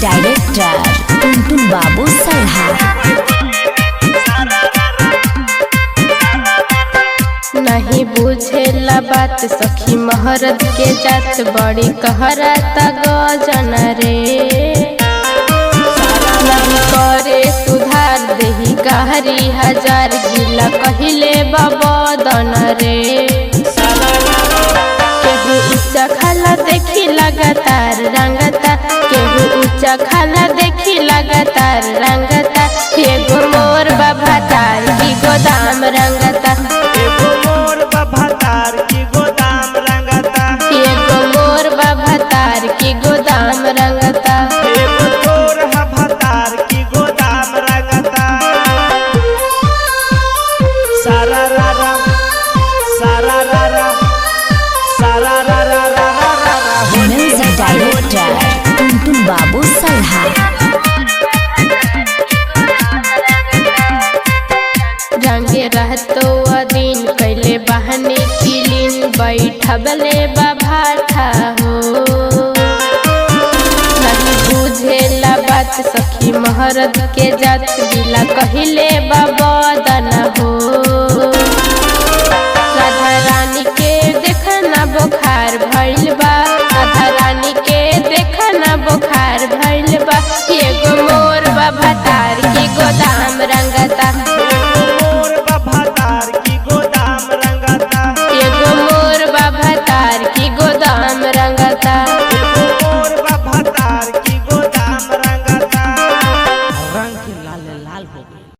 Director टुनटुन बाबू सल्हा। नहीं बुझेला बात सखी महरद के जात बड़ी कहरा गजन रे। नहीं करे सुधार देही गहरी हजार गिला कहिले बदन रे। केहू ऊंचा खाला देखी लगातार रंगता, केहू ऊंचा खाला देखी लगातार रंगता। एगो मोर बभातार की गोदाम रंगता, एगो मोर बभातार की गोदाम रंगता, एगो मोर बभातार की गोदाम रंगता। एगो तोर बभातार की गोदाम रंगता। सारा रारा सारा रारा सारा रारा रारा म्यूजिक डायरेक्टर टुनटुन बाबू सल्हा। रंगे रहतो दिन कैले बहने किलिन बैठबले बाभाठा हो। नहीं बुझेला बात सखी महरद के जात गिला कहिले बदन हो। राधा रानी के देखना बुखार भइल बा, राधा रानी के देखना बुखार भइल बा। एगो मोर बभातार की गोदाम रंगता, मोर बभातार की गोदाम रंगता, एगो मोर बभातार की गोदाम रंगता। मोर बभातार की गोदाम रंगता। रंग के लाल लाल हो गई।